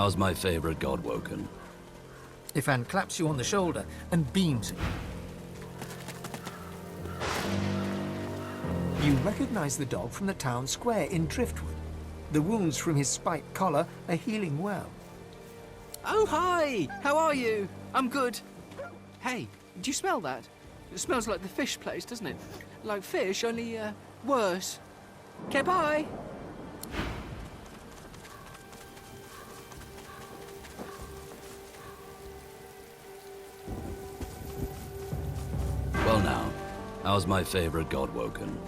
How's my favorite god woken? Ifan claps you on the shoulder and beams at you. You recognize the dog from the town square in Driftwood. The wounds from his spiked collar are healing well. Oh, hi! How are you? I'm good. Hey, do you smell that? It smells like the fish place, doesn't it? Like fish, only, worse. Okay, bye! Well now, how's my favorite god woken?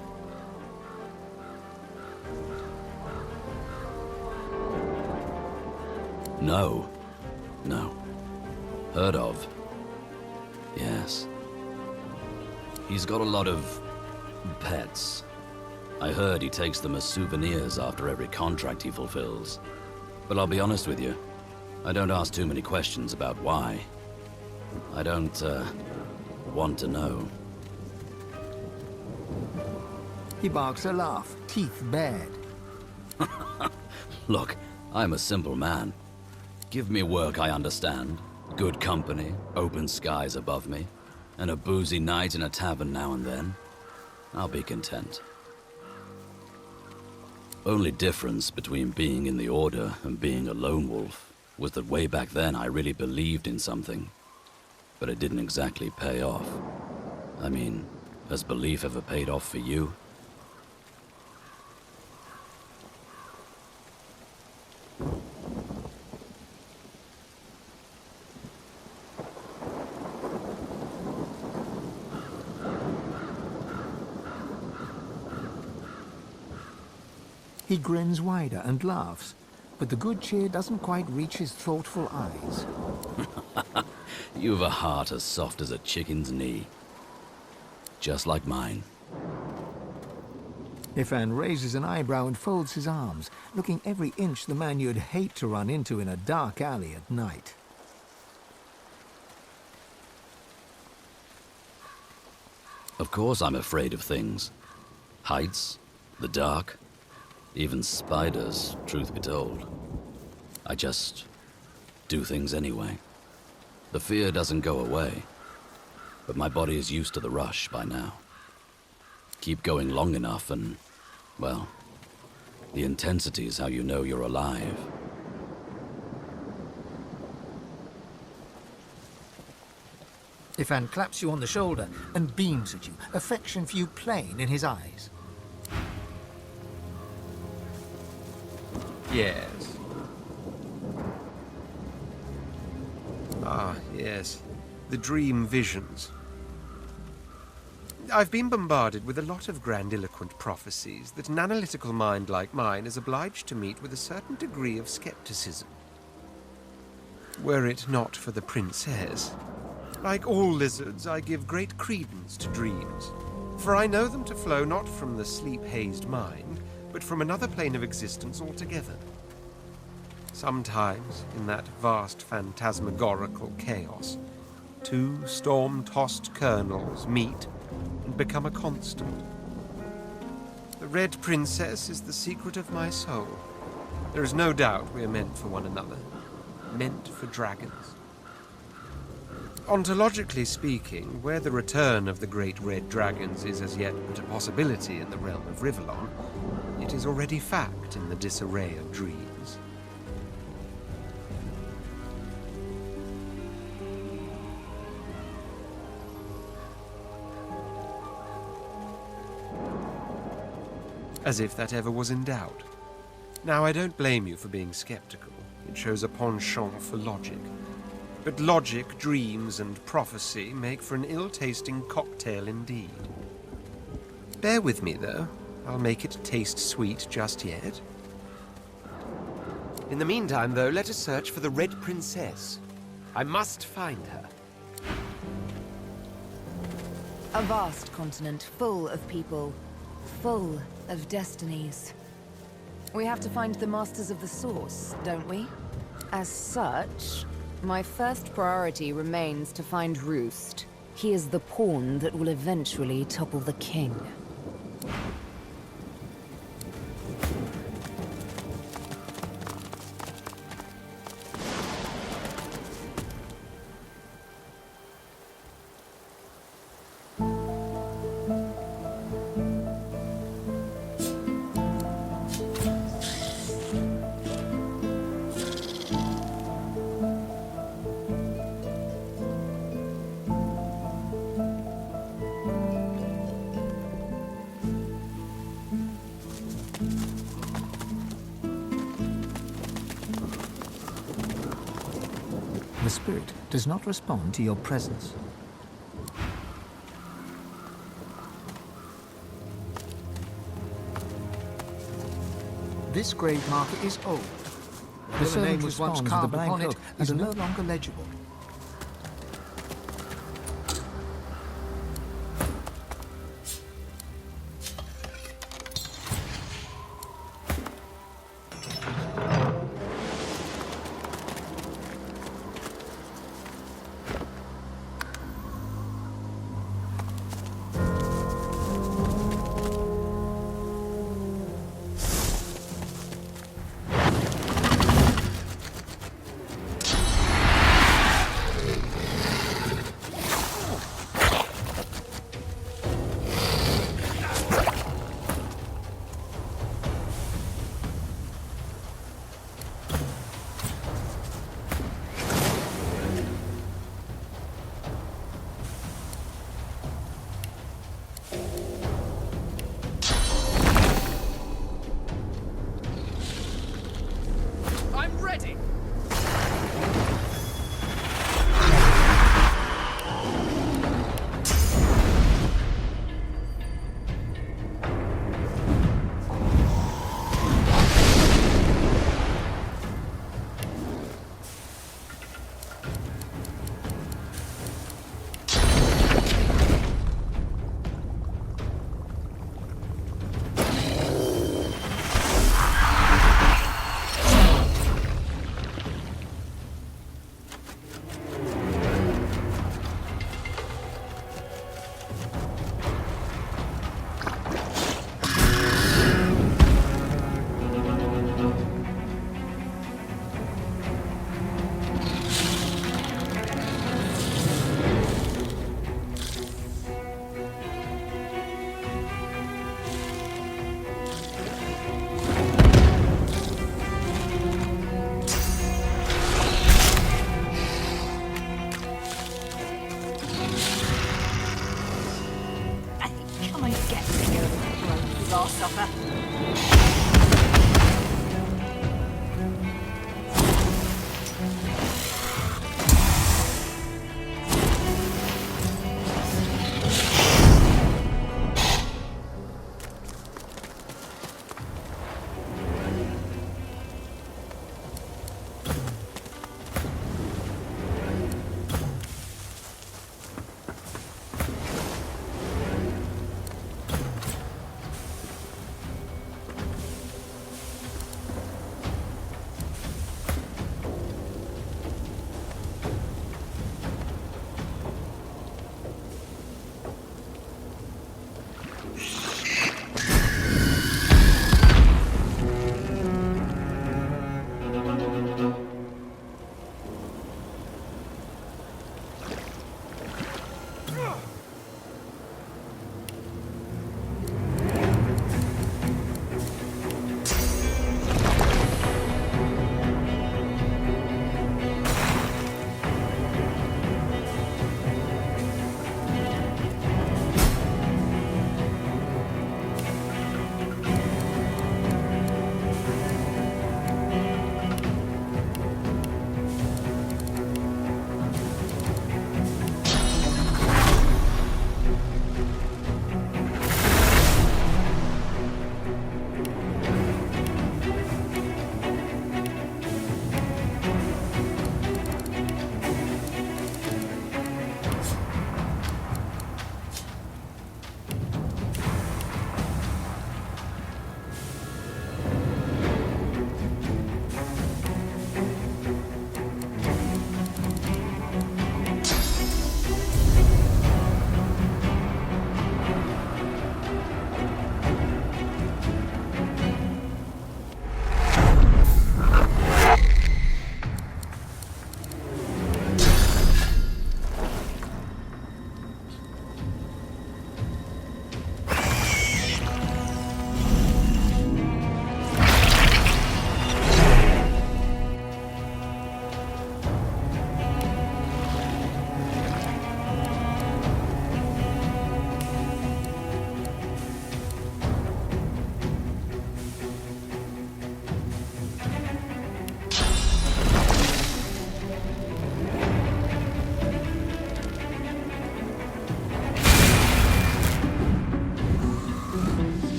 No. No. Heard of. Yes. He's got a lot of pets. I heard he takes them as souvenirs after every contract he fulfills. But I'll be honest with you, I don't ask too many questions about why. I don't, want to know. He barks a laugh, teeth bared. Look, I'm a simple man. Give me work I understand, good company, open skies above me, and a boozy night in a tavern now and then. I'll be content. Only difference between being in the Order and being a lone wolf was that way back then I really believed in something, but it didn't exactly pay off. I mean, has belief ever paid off for you? He grins wider and laughs, but the good cheer doesn't quite reach his thoughtful eyes. You've a heart as soft as a chicken's knee. Just like mine. Ifan raises an eyebrow and folds his arms, looking every inch the man you'd hate to run into in a dark alley at night. Of course I'm afraid of things. Heights, the dark, even spiders, truth be told. I just do things anyway. The fear doesn't go away, but my body is used to the rush by now. Keep going long enough and, well, the intensity is how you know you're alive. Ifan claps you on the shoulder and beams at you, affection for you plain in his eyes. Yes. Ah, yes. The dream visions. I've been bombarded with a lot of grandiloquent prophecies that an analytical mind like mine is obliged to meet with a certain degree of skepticism. Were it not for the princess, like all lizards, I give great credence to dreams, for I know them to flow not from the sleep-hazed mind, but from another plane of existence altogether. Sometimes, in that vast phantasmagorical chaos, two storm-tossed kernels meet and become a constant. The Red Princess is the secret of my soul. There is no doubt we are meant for one another, meant for dragons. Ontologically speaking, where the return of the great red dragons is as yet but a possibility in the realm of Rivellion, it is already fact in the disarray of dreams. As if that ever was in doubt. Now, I don't blame you for being skeptical. It shows a penchant for logic. But logic, dreams, and prophecy make for an ill-tasting cocktail indeed. Bear with me, though. I'll make it taste sweet just yet. In the meantime, though, let us search for the Red Princess. I must find her. A vast continent full of people, full of destinies. We have to find the Masters of the Source, don't we? As such, my first priority remains to find Roost. He is the pawn that will eventually topple the king. The spirit does not respond to your presence. This grave marker is old. The The name servant was once responds with a carved blank upon it look is and a no note. longer legible.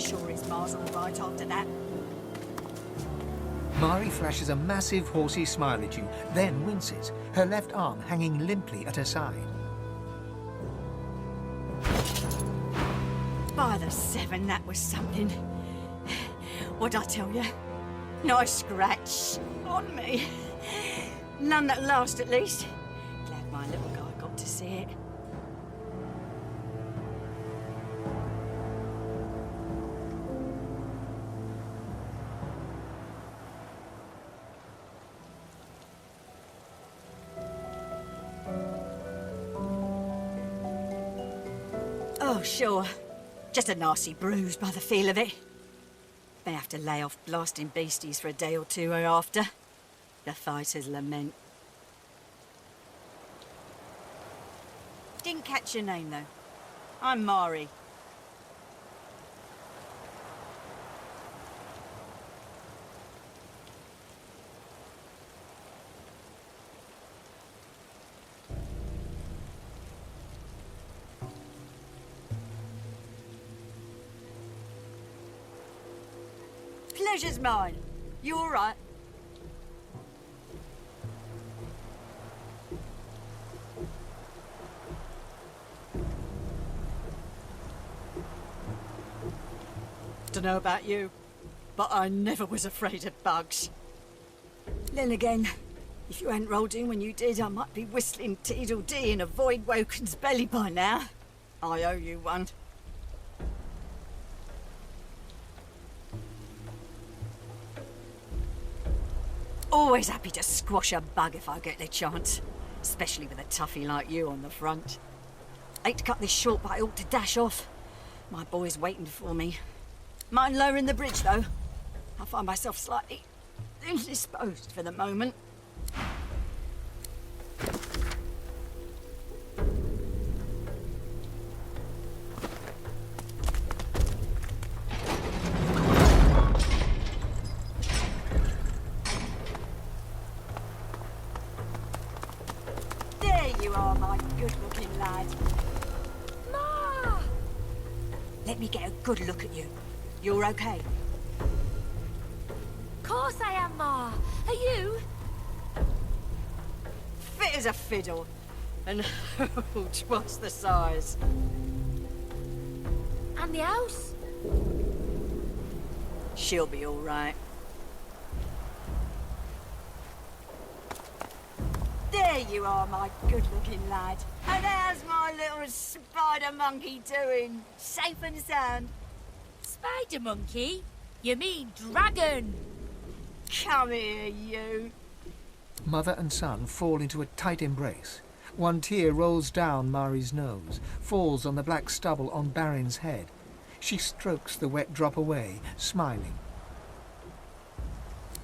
make sure his ma's all right after that. Mari flashes a massive horsey smile at you, then winces, her left arm hanging limply at her side. By the seven, that was something. What'd I tell you? Nice scratch on me. None that last, at least. Glad my little guy got to see it. Oh, sure. Just a nasty bruise by the feel of it. May have to lay off blasting beasties for a day or two hereafter. The fighter's lament. Didn't catch your name, though. I'm Mari. Pleasure's mine. You all right? Dunno about you, but I never was afraid of bugs. Then again, if you hadn't rolled in when you did, I might be whistling Teedle-dee in a void-woken's belly by now. I owe you one. Always happy to squash a bug if I get the chance. Especially with a toughie like you on the front. Hate to cut this short, but I ought to dash off. My boy's waiting for me. Mind lowering the bridge, though? I find myself slightly indisposed for the moment. You are, my good-looking lad. Ma! Let me get a good look at you. You're okay? Course I am, Ma. Are you? Fit as a fiddle. And twice the size. And the house? She'll be all right. There you are, my good-looking lad. And how's my little spider monkey doing? Safe and sound? Spider monkey? You mean dragon? Come here, you. Mother and son fall into a tight embrace. One tear rolls down Mari's nose, falls on the black stubble on Barin's head. She strokes the wet drop away, smiling.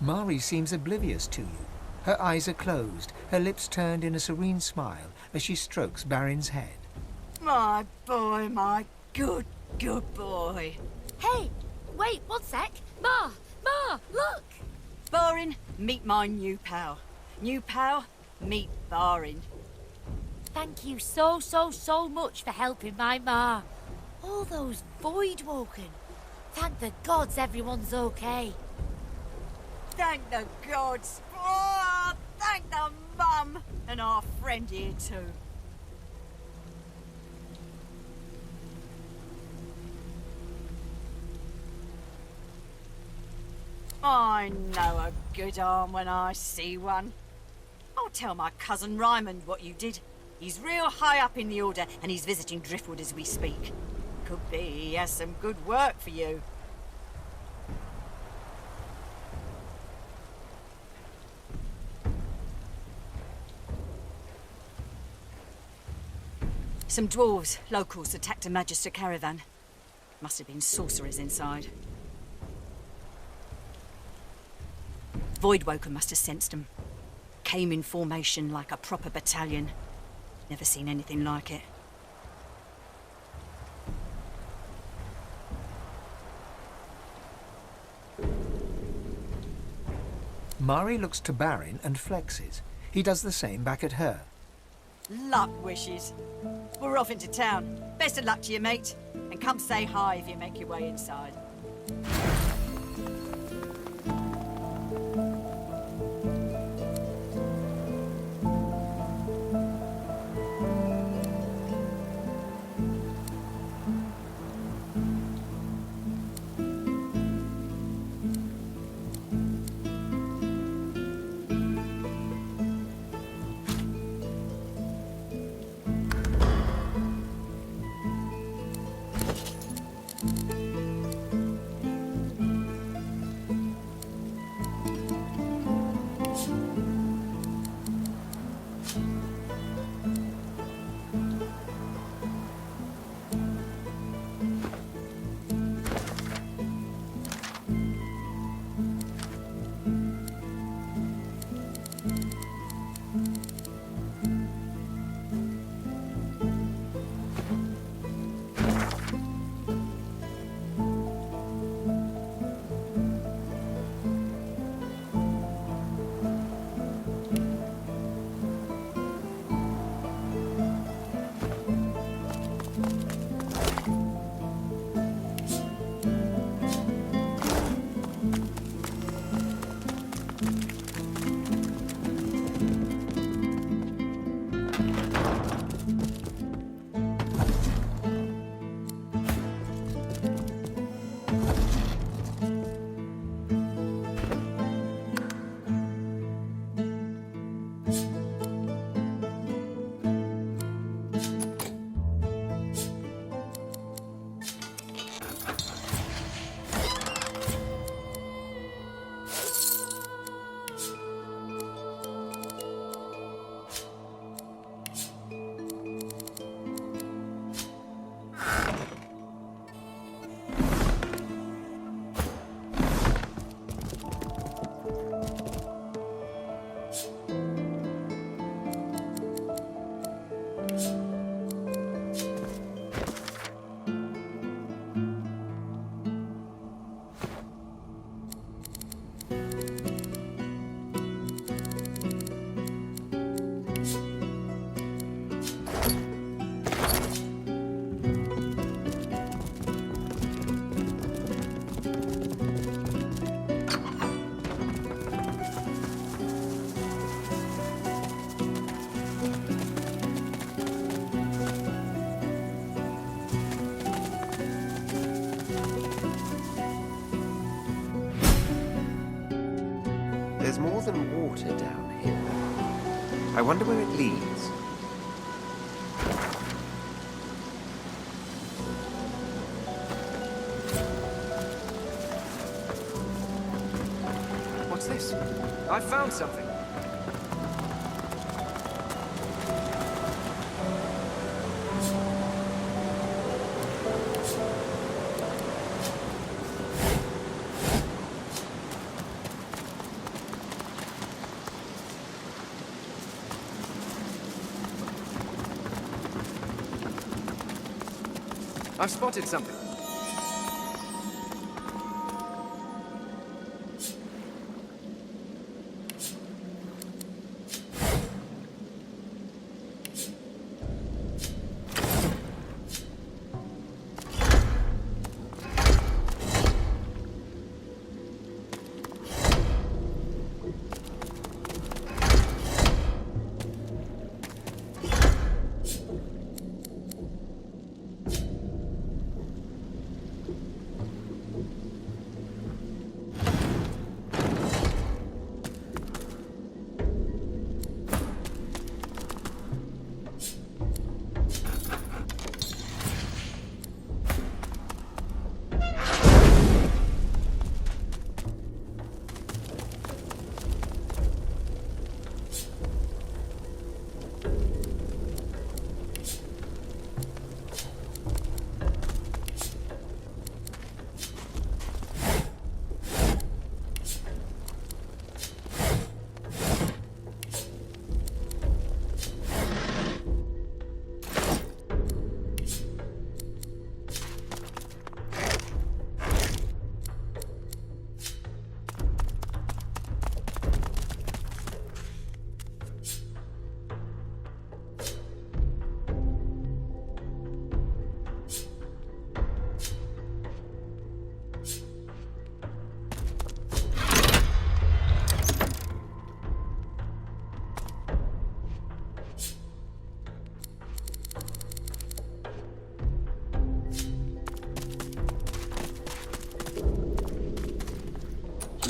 Mari seems oblivious to you. Her eyes are closed, her lips turned in a serene smile as she strokes Barin's head. My boy, my good boy. Hey, wait, one sec. Ma, look! Barin, meet my new pal. New pal, meet Barin. Thank you so much for helping my ma. All those void-woken. Thank the gods everyone's okay. Thank the gods. Oh, thank the mum. And our friend here too. I know a good arm when I see one. I'll tell my cousin Ryman what you did. He's real high up in the Order, and he's visiting Driftwood as we speak. Could be he has some good work for you. Some dwarves, locals, attacked a Magister caravan. Must have been sorcerers inside. Voidwoken must have sensed them. Came in formation like a proper battalion. Never seen anything like it. Mari looks to Barin and flexes. He does the same back at her. Luck wishes. We're off into town. Best of luck to you, mate. And come say hi if you make your way inside. There's more than water down here. I wonder where it leads. What's this? I found something. I've spotted something.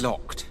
Locked.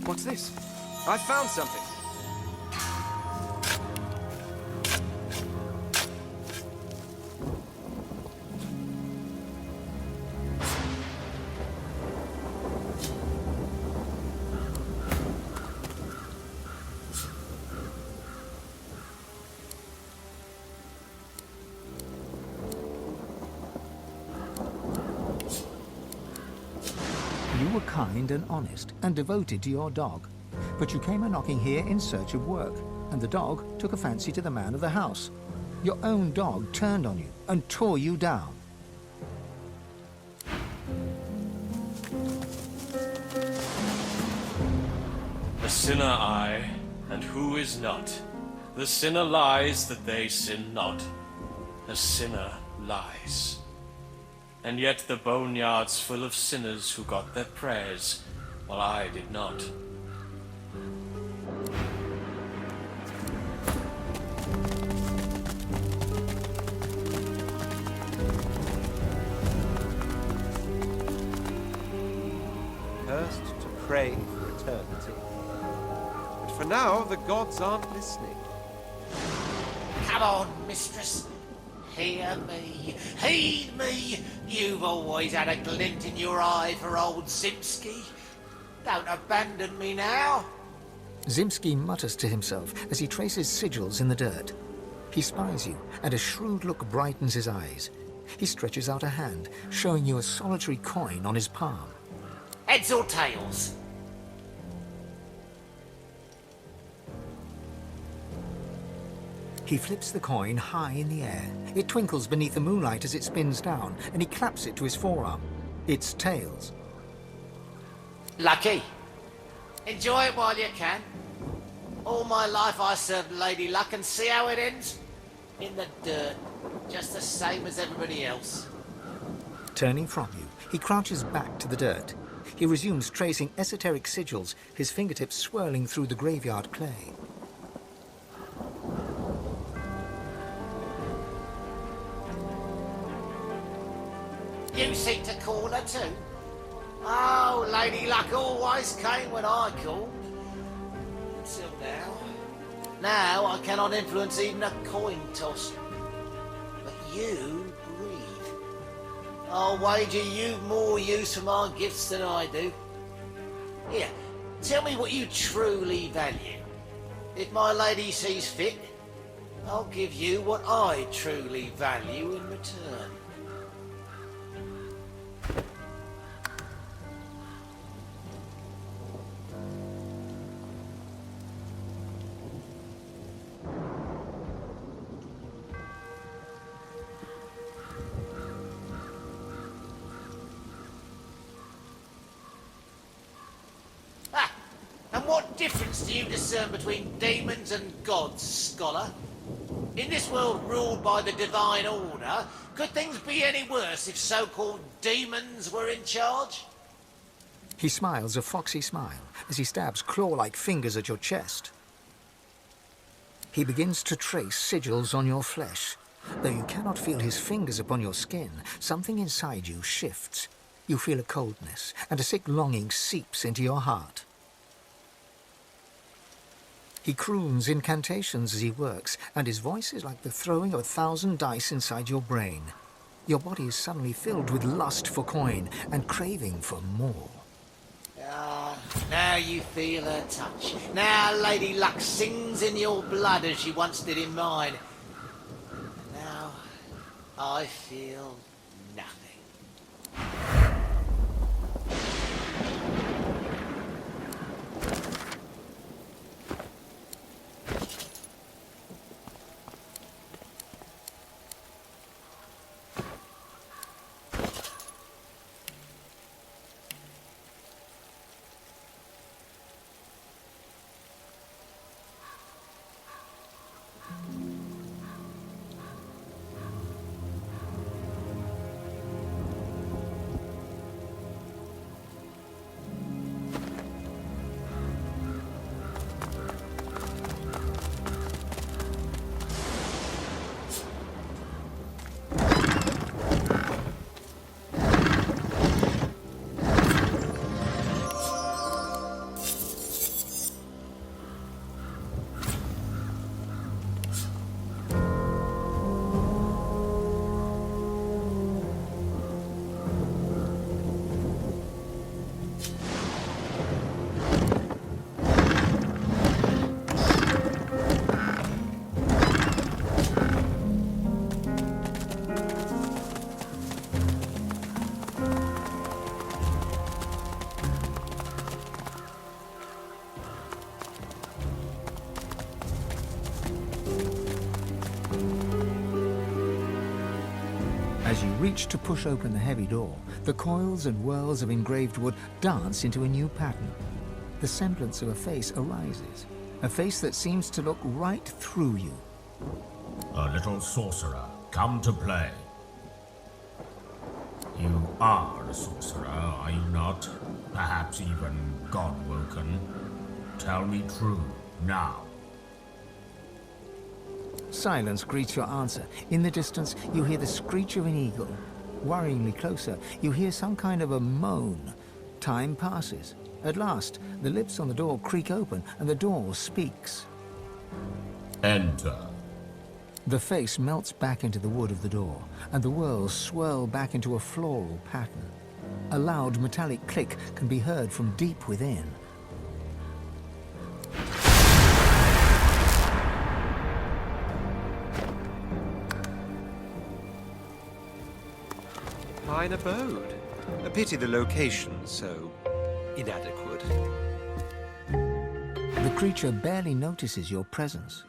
What's this? I found something. You were kind and honest and devoted to your dog, but you came a-knocking here in search of work, and the dog took a fancy to the man of the house. Your own dog turned on you and tore you down. The sinner I, and who is not? The sinner lies that they sin not. The sinner lies. And yet the boneyard's full of sinners who got their prayers, while I did not. Cursed to pray for eternity. But for now, the gods aren't listening. Come on, mistress. Hear me. Heed me. You've always had a glint in your eye for old Zimski. Don't abandon me now. Zimski mutters to himself as he traces sigils in the dirt. He spies you, and a shrewd look brightens his eyes. He stretches out a hand, showing you a solitary coin on his palm. Heads or tails? He flips the coin high in the air. It twinkles beneath the moonlight as it spins down, and he claps it to his forearm. It's tails. Lucky. Enjoy it while you can. All my life I served Lady Luck, and see how it ends? In the dirt, just the same as everybody else. Turning from you, he crouches back to the dirt. He resumes tracing esoteric sigils, his fingertips swirling through the graveyard clay. you seek to call her too? Oh, Lady Luck always came when I called. Until now. Now I cannot influence even a coin toss. But you breathe. I'll wager you've more use for my gifts than I do. Here, tell me what you truly value. If my lady sees fit, I'll give you what I truly value in return. And what difference do you discern between demons and gods, scholar? In this world ruled by the divine order, could things be any worse if so-called demons were in charge? He smiles a foxy smile as he stabs claw-like fingers at your chest. He begins to trace sigils on your flesh. Though you cannot feel his fingers upon your skin, something inside you shifts. You feel a coldness, and a sick longing seeps into your heart. He croons incantations as he works, and his voice is like the throwing of 1,000 dice inside your brain. Your body is suddenly filled with lust for coin and craving for more. Ah, now you feel her touch. Now Lady Luck sings in your blood as she once did in mine. Now I feel nothing. As you reach to push open the heavy door, the coils and whirls of engraved wood dance into a new pattern. The semblance of a face arises, a face that seems to look right through you. A little sorcerer, come to play. You are a sorcerer, are you not? Perhaps even god-woken. Tell me true, now. Silence greets your answer. In the distance, you hear the screech of an eagle. Worryingly closer, you hear some kind of a moan. Time passes. At last, the lips on the door creak open, and the door speaks. Enter. The face melts back into the wood of the door, and the whirls swirl back into a floral pattern. A loud metallic click can be heard from deep within. Fine abode. A pity the location so inadequate. The creature barely notices your presence.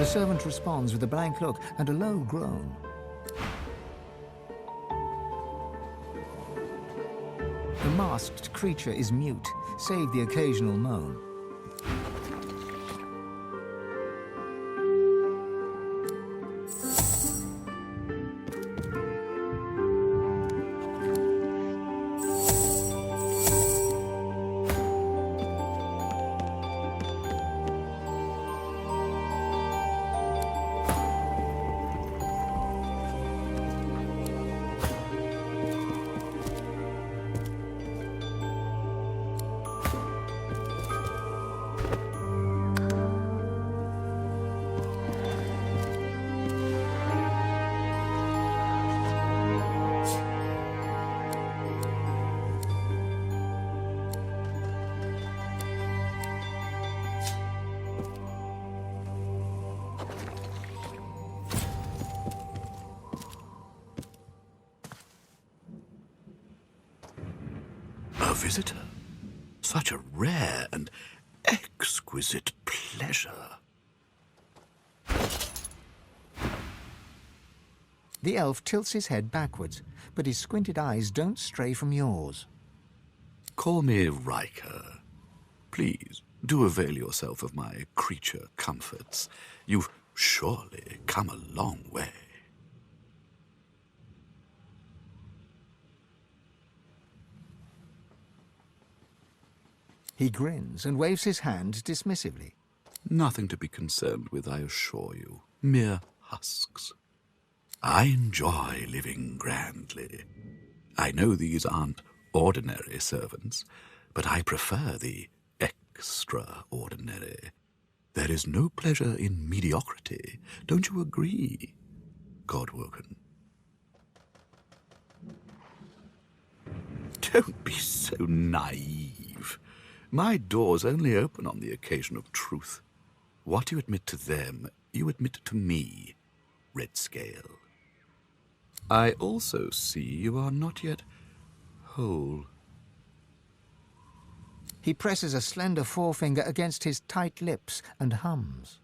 servant responds with a blank look and a low groan. The masked creature is mute, save the occasional moan. A visitor? Such a rare and exquisite pleasure. The elf tilts his head backwards, but his squinted eyes don't stray from yours. Call me Riker. Please, do avail yourself of my creature comforts. You've surely come a long way. He grins and waves his hand dismissively. Nothing to be concerned with, I assure you. Mere husks. I enjoy living grandly. I know these aren't ordinary servants, but I prefer the extraordinary. There is no pleasure in mediocrity. Don't you agree, Godwoken? Don't be so naive. My doors only open on the occasion of truth. What you admit to them, you admit to me, Red Scale. I also see you are not yet whole. He presses a slender forefinger against his tight lips and hums.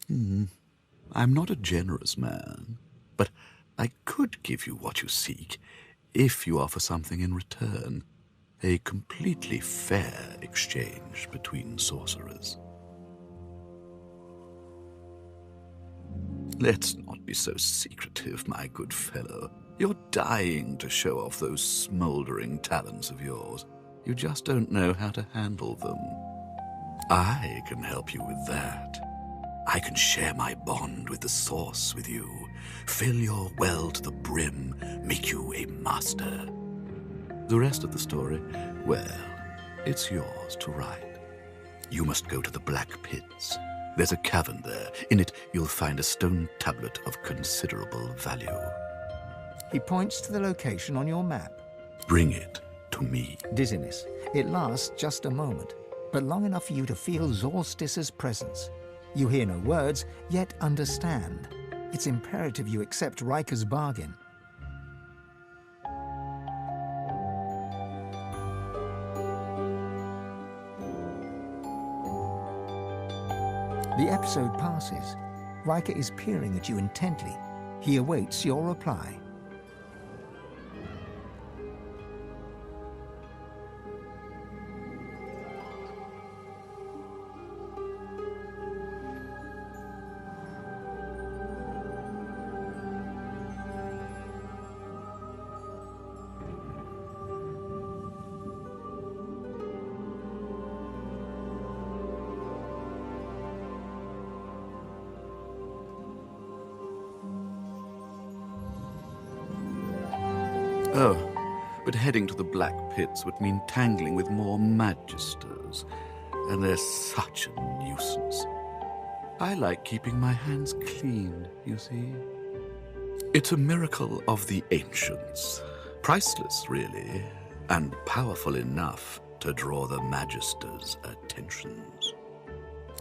I'm not a generous man, but I could give you what you seek if you offer something in return. A completely fair exchange between sorcerers. Let's not be so secretive, my good fellow. You're dying to show off those smoldering talents of yours. You just don't know how to handle them. I can help you with that. I can share my bond with the Source with you, fill your well to the brim, make you a master. The rest of the story, well, it's yours to write. You must go to the Black Pits. There's a cavern there. In it, you'll find a stone tablet of considerable value. He points to the location on your map. Bring it to me. Dizziness. It lasts just a moment, but long enough for you to feel Zorstis's presence. You hear no words, yet understand. It's imperative you accept Riker's bargain. The episode passes. Riker is peering at you intently. He awaits your reply. Oh, but heading to the Black Pits would mean tangling with more magisters, and they're such a nuisance. I like keeping my hands clean, you see. It's a miracle of the ancients. Priceless, really, and powerful enough to draw the magisters' attentions.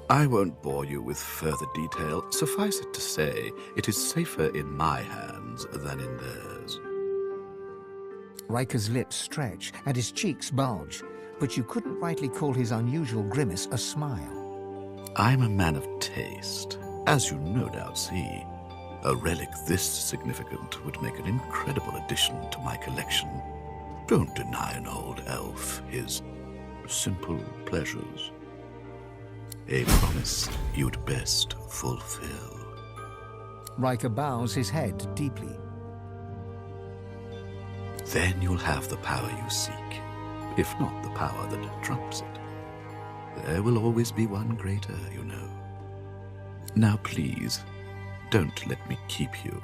I won't bore you with further detail. Suffice it to say, it is safer in my hands than in theirs. Riker's lips stretch and his cheeks bulge, but you couldn't rightly call his unusual grimace a smile. I'm a man of taste, As you no doubt see, a relic this significant would make an incredible addition to my collection. Don't deny an old elf his simple pleasures. A promise you'd best fulfill. Riker bows his head deeply. Then you'll have the power you seek, if not the power that trumps it. There will always be one greater, you know. Now please, don't let me keep you.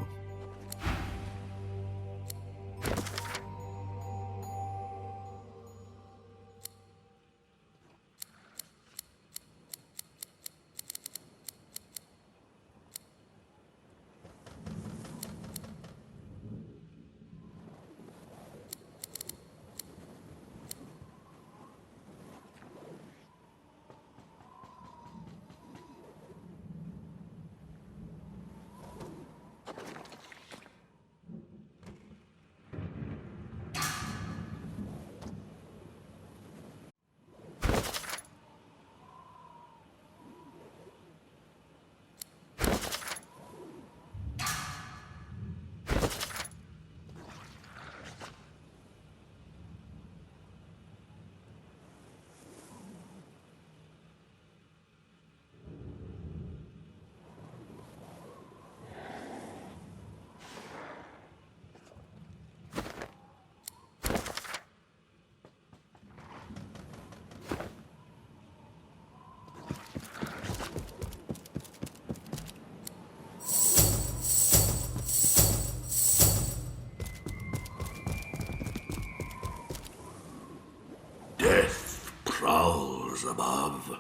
Death prowls above.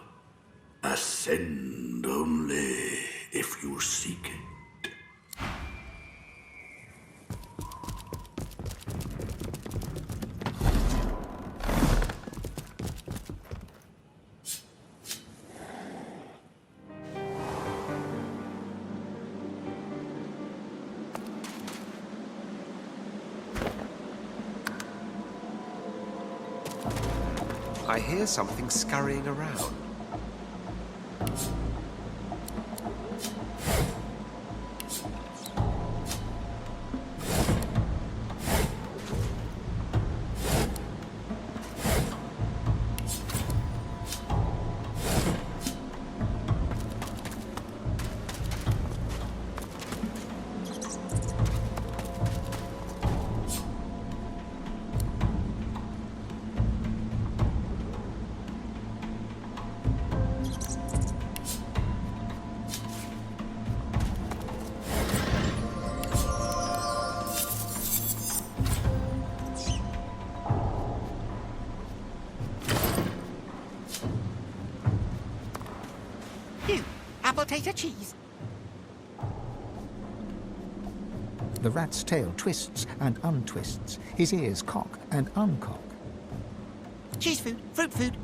Ascend only if you seek it. I hear something scurrying around. Tater cheese. The rat's tail twists and untwists. His ears cock and uncock. Cheese food, fruit food.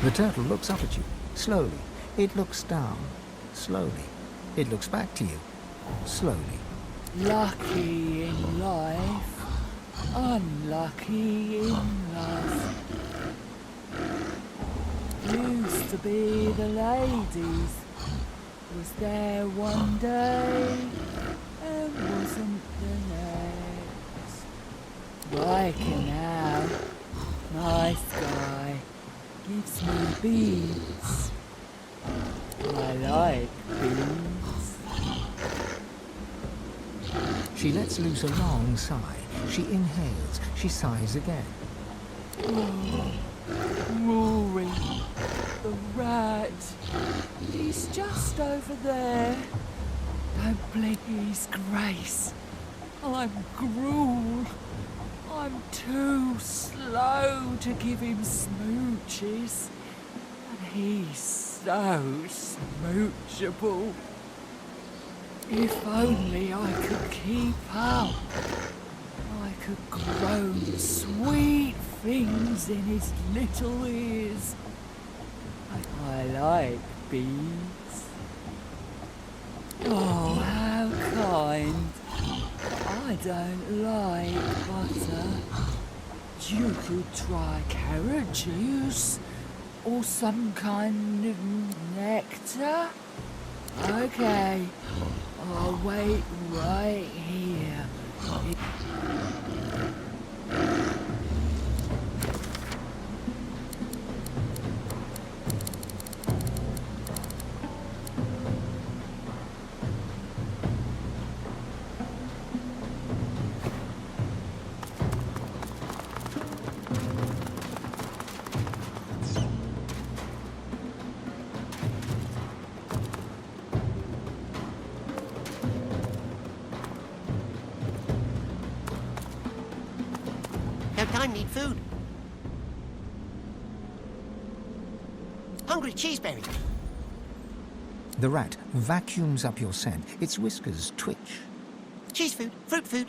The turtle looks up at you, slowly. It looks down, slowly. It looks back to you, slowly. Lucky in life, unlucky in love. Used to be the ladies, was there one day, and wasn't the next. Riker now, nice guy. Gives me beans. I like beans. She lets loose a long sigh. She inhales. She sighs again. Oh, Rory, the rat. He's just over there. Don't blink his grace. I'm gruel. I'm too slow to give him smooches, and he's so smoochable. If only I could keep up, I could grow sweet things in his little ears, I like bees. Oh, how kind. I don't like butter. You could try carrot juice or some kind of nectar. Okay, I'll wait right here. Don't I need food? Hungry cheeseberry. The rat vacuums up your scent. Its whiskers twitch. Cheese food, fruit food.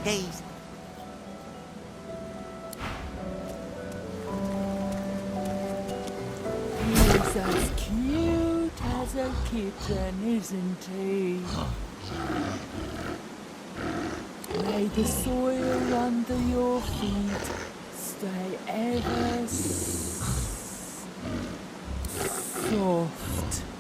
He's... He's as cute as a kitten, isn't he? May the soil under your feet stay ever soft.